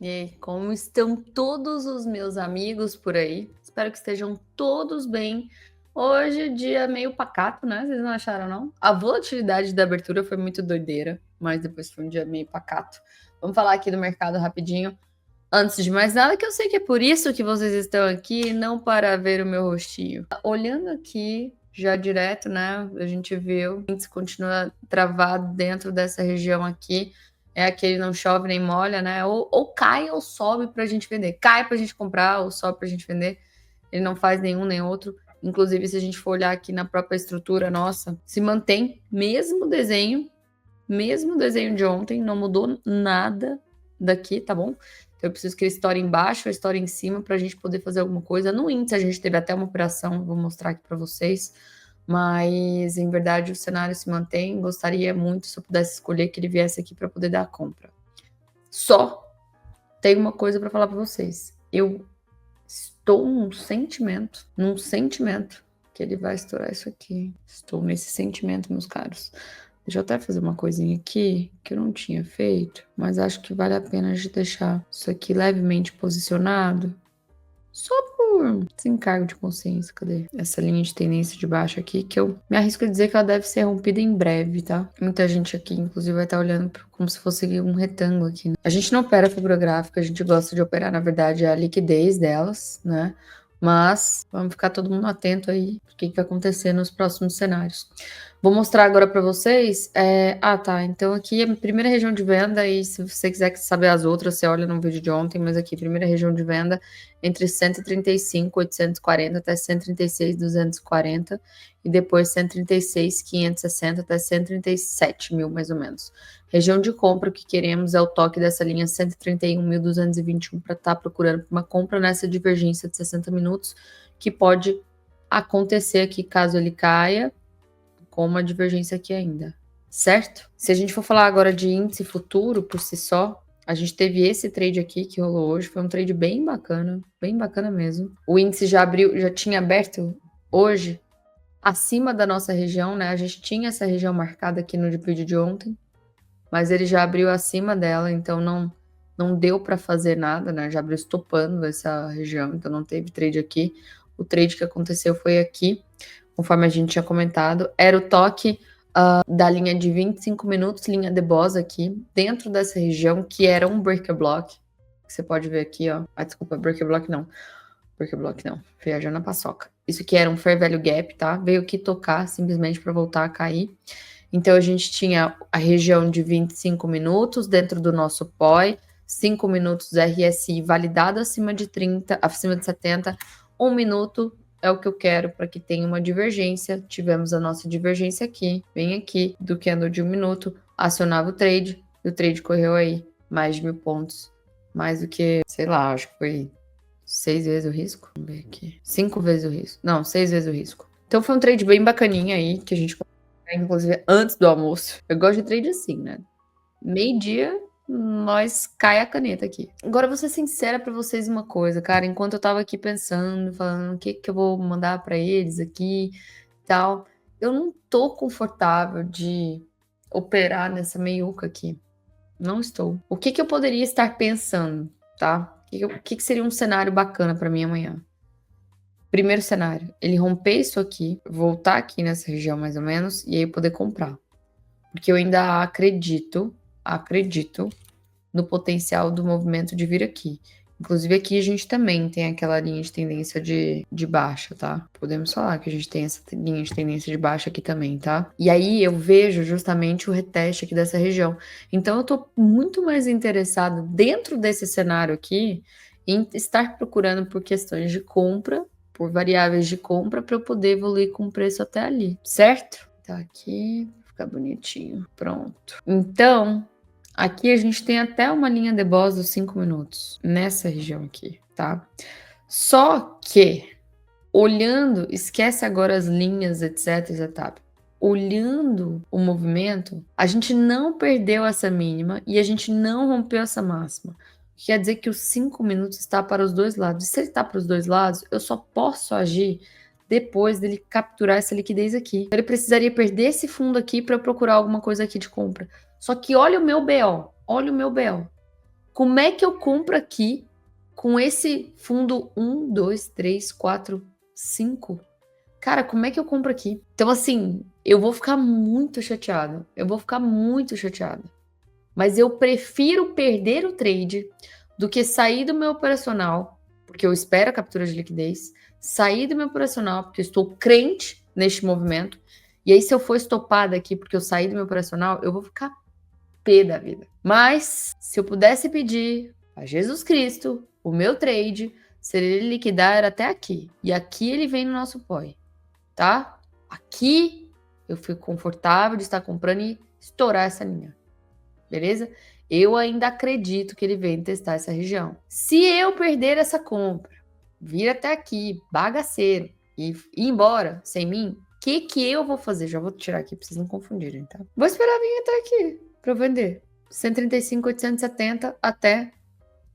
E aí, como estão todos os meus amigos por aí? Espero que estejam todos bem. Hoje, dia meio pacato, né? Vocês não acharam, não? A volatilidade da abertura foi muito doideira, mas depois foi um dia meio pacato. Vamos falar aqui do mercado rapidinho. Antes de mais nada, que eu sei que é por isso que vocês estão aqui, não para ver o meu rostinho. Olhando aqui, já direto, né? A gente viu, o índice continua travado dentro dessa região aqui. É aquele não chove nem molha, né? Ou cai ou sobe para a gente vender. Cai para a gente comprar ou sobe para a gente vender. Ele não faz nenhum nem outro. Inclusive, se a gente for olhar aqui na própria estrutura nossa, se mantém mesmo desenho de ontem, não mudou nada daqui, tá bom? Então eu preciso que ele estoure embaixo, estoure em cima para a gente poder fazer alguma coisa. No índice a gente teve até uma operação, vou mostrar aqui para vocês, mas em verdade o cenário se mantém. Gostaria muito se eu pudesse escolher que ele viesse aqui para poder dar a compra. Só tenho uma coisa para falar para vocês. Eu estou num sentimento que ele vai estourar isso aqui. Estou nesse sentimento, meus caros. Deixa eu até fazer uma coisinha aqui que eu não tinha feito, mas acho que vale a pena a gente deixar isso aqui levemente posicionado. Só por desencargo de consciência. Cadê? Essa linha de tendência de baixo aqui, que eu me arrisco a dizer que ela deve ser rompida em breve, tá? Muita gente aqui, inclusive, vai estar olhando como se fosse um retângulo aqui, né? A gente não opera figura gráfica, a gente gosta de operar, na verdade, a liquidez delas, né? Mas vamos ficar todo mundo atento aí o que vai acontecer nos próximos cenários. Vou mostrar agora para vocês. Tá. Então aqui é a primeira região de venda, e se você quiser saber as outras, você olha no vídeo de ontem, mas aqui, primeira região de venda entre 135.840 até 136.240 e depois 136.560 até 137.000, mais ou menos. Região de compra, o que queremos é o toque dessa linha 131.221 para estar procurando uma compra nessa divergência de 60 minutos, que pode acontecer aqui caso ele caia, com uma divergência aqui ainda, certo? Se a gente for falar agora de índice futuro por si só, a gente teve esse trade aqui que rolou hoje, foi um trade bem bacana mesmo. O índice já tinha aberto hoje acima da nossa região, né? A gente tinha essa região marcada aqui no vídeo de ontem, mas ele já abriu acima dela, então não deu para fazer nada, né? Já abriu estopando essa região, então não teve trade aqui. O trade que aconteceu foi aqui, conforme a gente tinha comentado, era o toque da linha de 25 minutos, linha de Boss aqui, dentro dessa região, que era um breaker block. Você pode ver aqui, ó. Desculpa, breaker block não. Breaker block não. Viajando na paçoca. Isso aqui era um fair value gap, tá? Veio aqui tocar simplesmente para voltar a cair. Então a gente tinha a região de 25 minutos dentro do nosso POI, 5 minutos RSI validado acima de 30, acima de 70, 1 minuto é o que eu quero para que tenha uma divergência. Tivemos a nossa divergência aqui, bem aqui, do candle de 1 minuto, acionava o trade, e o trade correu aí mais de 1.000 pontos, mais do que, sei lá, acho que foi 6 vezes o risco. Vamos ver aqui. 5 vezes o risco. Não, 6 vezes o risco. Então foi um trade bem bacaninha aí, que a gente inclusive antes do almoço. Eu gosto de trade assim, né? Meio-dia, nós cai a caneta aqui. Agora, vou ser sincera pra vocês uma coisa, cara. Enquanto eu tava aqui pensando, falando o que eu vou mandar pra eles aqui e tal, eu não tô confortável de operar nessa meiuca aqui. Não estou. O que eu poderia estar pensando, tá? O que seria um cenário bacana pra mim amanhã? Primeiro cenário, ele romper isso aqui, voltar aqui nessa região mais ou menos, e aí poder comprar. Porque eu ainda acredito no potencial do movimento de vir aqui. Inclusive aqui a gente também tem aquela linha de tendência de baixa, tá? Podemos falar que a gente tem essa linha de tendência de baixa aqui também, tá? E aí eu vejo justamente o reteste aqui dessa região. Então eu tô muito mais interessado dentro desse cenário aqui em estar procurando por questões de compra, por variáveis de compra, para eu poder evoluir com o preço até ali, certo? Tá aqui, ficar bonitinho, pronto. Então, aqui a gente tem até uma linha de boss dos 5 minutos, nessa região aqui, tá? Só que, olhando, esquece agora as linhas, etc, etc. Olhando o movimento, a gente não perdeu essa mínima e a gente não rompeu essa máxima. Quer dizer que os 5 minutos está para os dois lados. E se ele está para os dois lados, eu só posso agir depois dele capturar essa liquidez aqui. Ele precisaria perder esse fundo aqui para procurar alguma coisa aqui de compra. Só que olha o meu BO, olha o meu BO. Como é que eu compro aqui com esse fundo 1, 2, 3, 4, 5? Cara, como é que eu compro aqui? Então, assim, eu vou ficar muito chateado. Eu vou ficar muito chateada. Mas eu prefiro perder o trade do que sair do meu operacional, porque eu espero a captura de liquidez, sair do meu operacional, porque eu estou crente neste movimento. E aí, se eu for estopada aqui porque eu saí do meu operacional, eu vou ficar pé da vida. Mas, se eu pudesse pedir a Jesus Cristo o meu trade, se ele liquidar era até aqui. E aqui ele vem no nosso POI, tá? Aqui eu fico confortável de estar comprando e estourar essa linha. Beleza? Eu ainda acredito que ele vem testar essa região. Se eu perder essa compra, vir até aqui, bagaceiro, e ir embora sem mim, o que eu vou fazer? Já vou tirar aqui pra vocês não confundirem, tá? Vou esperar vir até aqui pra eu vender. 135,870 até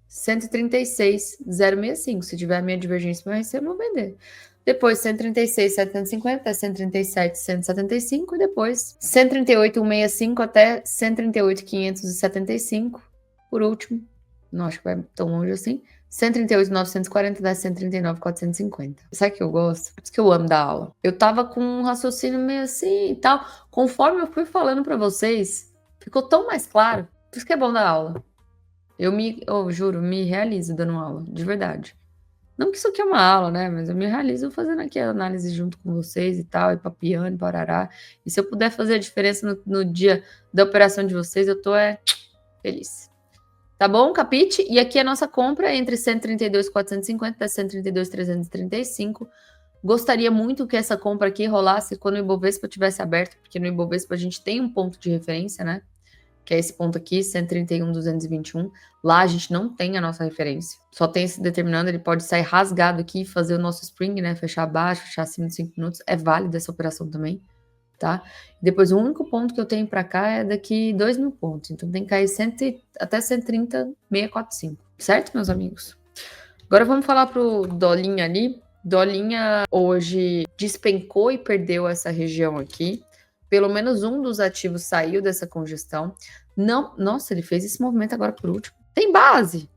136,065. Se tiver a minha divergência para eu vou vender. Depois 136,750 até 137,175 e depois 138,165 até 138,575. Por último, não acho que vai tão longe assim, 138,940 até 139,450. Sabe o que eu gosto? Por isso que eu amo dar aula. Eu tava com um raciocínio meio assim e tal. Conforme eu fui falando para vocês, ficou tão mais claro. Por isso que é bom dar aula. Eu juro, me realizo dando aula, de verdade. Não que isso aqui é uma aula, né? Mas eu me realizo fazendo aqui a análise junto com vocês e tal, e papiando, parará. E se eu puder fazer a diferença no dia da operação de vocês, eu tô feliz. Tá bom, capite? E aqui a nossa compra é entre 132,450 e 132,335. Gostaria muito que essa compra aqui rolasse quando o Ibovespa tivesse aberto, porque no Ibovespa a gente tem um ponto de referência, né? Que é esse ponto aqui, 131,221. Lá a gente não tem a nossa referência. Só tem esse determinando, ele pode sair rasgado aqui e fazer o nosso spring, né? Fechar abaixo, fechar acima de 5 minutos. É válida essa operação também, tá? Depois, o único ponto que eu tenho para cá é daqui 2.000 pontos. Então tem que cair até 130,645. Certo, meus amigos? Agora vamos falar pro Dolinha ali. Dolinha hoje despencou e perdeu essa região aqui. Pelo menos um dos ativos saiu dessa congestão. Não, nossa, ele fez esse movimento agora por último. Tem base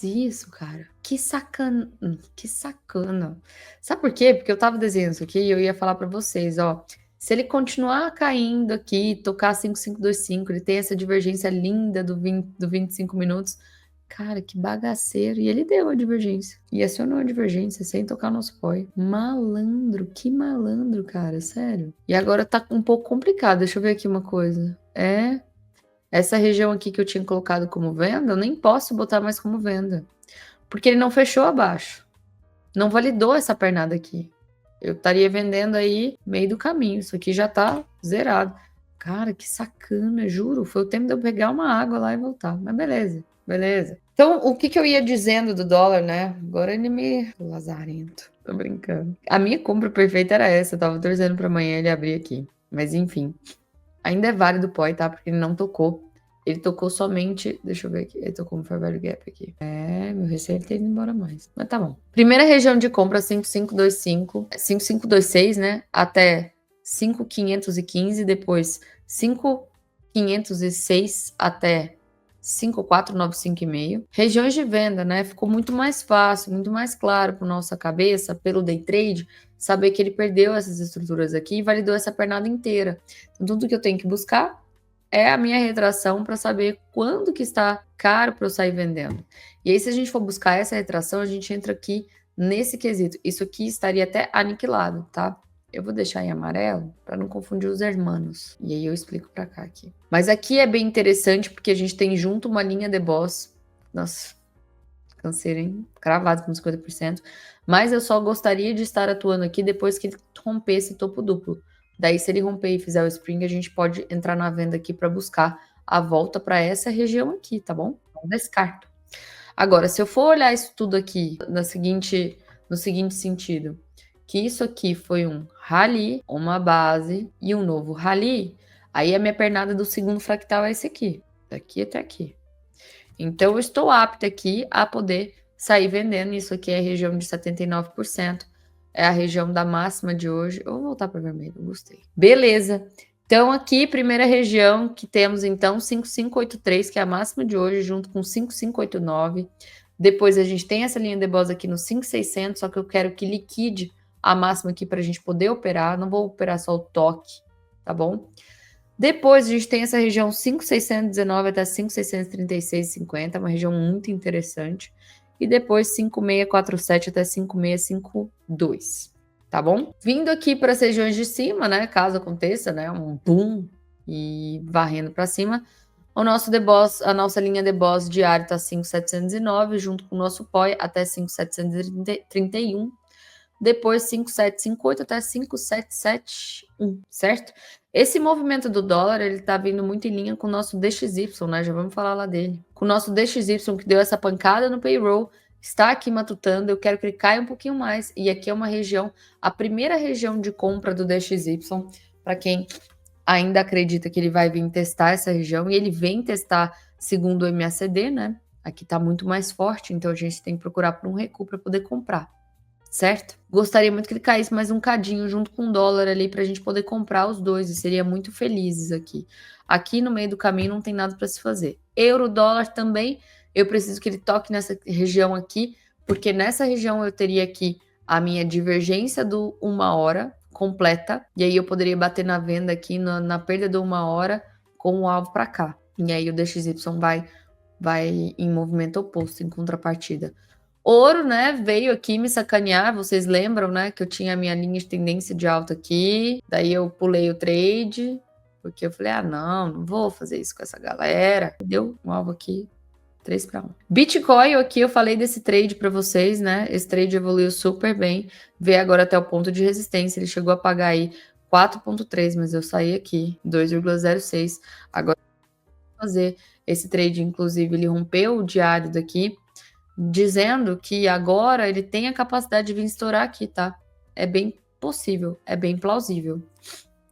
isso, cara. Que sacana, que sacana. Sabe por quê? Porque eu tava desenhando isso aqui e eu ia falar para vocês, ó. Se ele continuar caindo aqui, tocar 5525, ele tem essa divergência linda do 25 minutos. Cara, que bagaceiro. E ele deu a divergência. E acionou a divergência sem tocar no apoio. Malandro, que malandro, cara. Sério. E agora tá um pouco complicado. Deixa eu ver aqui uma coisa. Essa região aqui que eu tinha colocado como venda, eu nem posso botar mais como venda. Porque ele não fechou abaixo. Não validou essa pernada aqui. Eu estaria vendendo aí meio do caminho. Isso aqui já tá zerado. Cara, que sacana, juro. Foi o tempo de eu pegar uma água lá e voltar. Mas beleza. Beleza. Então, o que eu ia dizendo do dólar, né? Agora ele me... Lazarento. Tô brincando. A minha compra perfeita era essa. Eu tava torcendo pra amanhã ele abrir aqui. Mas, enfim. Ainda é válido o POI, tá? Porque ele não tocou. Ele tocou somente... Deixa eu ver aqui. Ele tocou um fair value gap aqui. Meu receio é ele ter ido embora mais. Mas tá bom. Primeira região de compra, 5,525. 5,526, né? Até 5,515. Depois, 5,506 até 5,495,5. Regiões de venda, né? Ficou muito mais fácil, muito mais claro para nossa cabeça, pelo day trade, saber que ele perdeu essas estruturas aqui e validou essa pernada inteira. Então, tudo que eu tenho que buscar é a minha retração para saber quando que está caro para eu sair vendendo. E aí, se a gente for buscar essa retração, a gente entra aqui nesse quesito. Isso aqui estaria até aniquilado, tá? Eu vou deixar em amarelo para não confundir os hermanos. E aí eu explico para cá aqui. Mas aqui é bem interessante porque a gente tem junto uma linha de boss. Nossa, câncer, hein? Cravado com 50%. Mas eu só gostaria de estar atuando aqui depois que ele romper esse topo duplo. Daí, se ele romper e fizer o spring, a gente pode entrar na venda aqui para buscar a volta para essa região aqui, tá bom? Não descarto. Agora, se eu for olhar isso tudo aqui no seguinte sentido, que isso aqui foi um rally, uma base e um novo rally, aí a minha pernada do segundo fractal é esse aqui, daqui até aqui. Então, eu estou apta aqui a poder sair vendendo. Isso aqui é a região de 79%. É a região da máxima de hoje. Eu vou voltar para vermelho, gostei. Beleza. Então, aqui, primeira região que temos, então, 5583, que é a máxima de hoje, junto com 5589. Depois a gente tem essa linha de boss aqui no 5600, só que eu quero que liquide a máxima aqui para a gente poder operar. Não vou operar só o toque, tá bom? Depois a gente tem essa região 5619 até 5636,50, uma região muito interessante. E depois 5647 até 5652, tá bom? Vindo aqui para as regiões de cima, né, caso aconteça, né, um boom e varrendo para cima, o nosso deboss, a nossa linha de boss diário tá 5.709, junto com o nosso POI até 5.731. Depois 5.758 até 5.771, certo? Esse movimento do dólar, ele tá vindo muito em linha com o nosso DXY, né? Já vamos falar lá dele. Com o nosso DXY, que deu essa pancada no payroll, está aqui matutando, eu quero que ele caia um pouquinho mais. E aqui é uma região, a primeira região de compra do DXY, para quem ainda acredita que ele vai vir testar essa região, e ele vem testar segundo o MACD, né? Aqui tá muito mais forte, então a gente tem que procurar por um recuo para poder comprar, certo? Gostaria muito que ele caísse mais um cadinho junto com o dólar ali para a gente poder comprar os dois, e seria muito felizes aqui. Aqui no meio do caminho não tem nada para se fazer. Euro, dólar também, eu preciso que ele toque nessa região aqui, porque nessa região eu teria aqui a minha divergência do 1 hora completa, e aí eu poderia bater na venda aqui na perda do 1 hora com o alvo para cá. E aí o DXY vai em movimento oposto, em contrapartida. Ouro, né, veio aqui me sacanear, vocês lembram, né, que eu tinha a minha linha de tendência de alta aqui, daí eu pulei o trade, porque eu falei, não vou fazer isso com essa galera. Deu um alvo aqui, 3-1. Bitcoin, aqui eu falei desse trade para vocês, né, esse trade evoluiu super bem, veio agora até o ponto de resistência, ele chegou a pagar aí 4,3, mas eu saí aqui, 2,06, agora fazer esse trade, inclusive ele rompeu o diário daqui, dizendo que agora ele tem a capacidade de vir estourar aqui, tá? É bem possível, é bem plausível.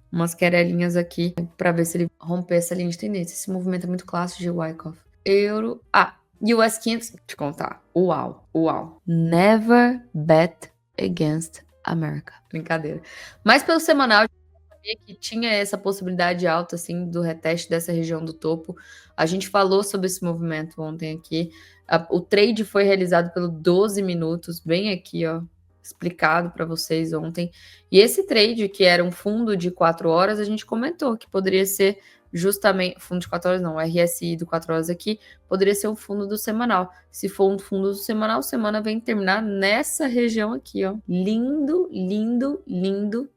Umas querelinhas aqui para ver se ele romper essa linha de tendência. Esse movimento é muito clássico de Wyckoff. Euro. US 500. Deixa eu contar. Uau. Never bet against America. Brincadeira. Mas pelo semanal, que tinha essa possibilidade alta, assim, do reteste dessa região do topo. A gente falou sobre esse movimento ontem aqui. O trade foi realizado pelo 12 minutos, bem aqui, ó, explicado para vocês ontem. E esse trade, que era um fundo de 4 horas, a gente comentou que poderia ser justamente... Fundo de 4 horas não, o RSI do 4 horas aqui, poderia ser um fundo do semanal. Se for um fundo do semanal, semana vem terminar nessa região aqui, ó. Lindo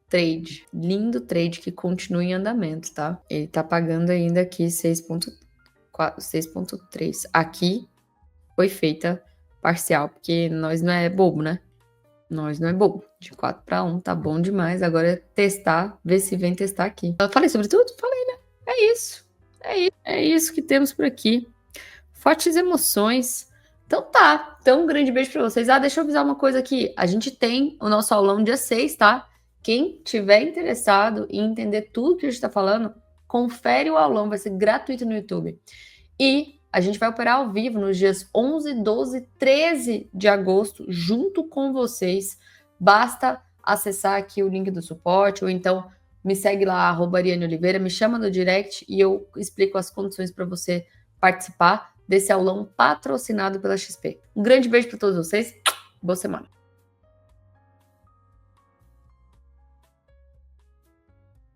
trade. Lindo trade que continua em andamento, tá? Ele tá pagando ainda aqui 6,3. Aqui foi feita parcial, porque nós não é bobo, né? Nós não é bobo. De 4-1, tá bom demais. Agora é testar, ver se vem testar aqui. Eu falei sobre tudo? Falei, né? É isso. É isso que temos por aqui. Fortes emoções. Então tá. Então um grande beijo pra vocês. Deixa eu avisar uma coisa aqui. A gente tem o nosso aulão dia 6, tá? Quem tiver interessado em entender tudo que a gente tá falando, confere o aulão. Vai ser gratuito no YouTube. E a gente vai operar ao vivo nos dias 11, 12, 13 de agosto, junto com vocês. Basta acessar aqui o link do suporte, ou então me segue lá, @Ariane Oliveira, me chama no direct e eu explico as condições para você participar desse aulão patrocinado pela XP. Um grande beijo para todos vocês. Boa semana.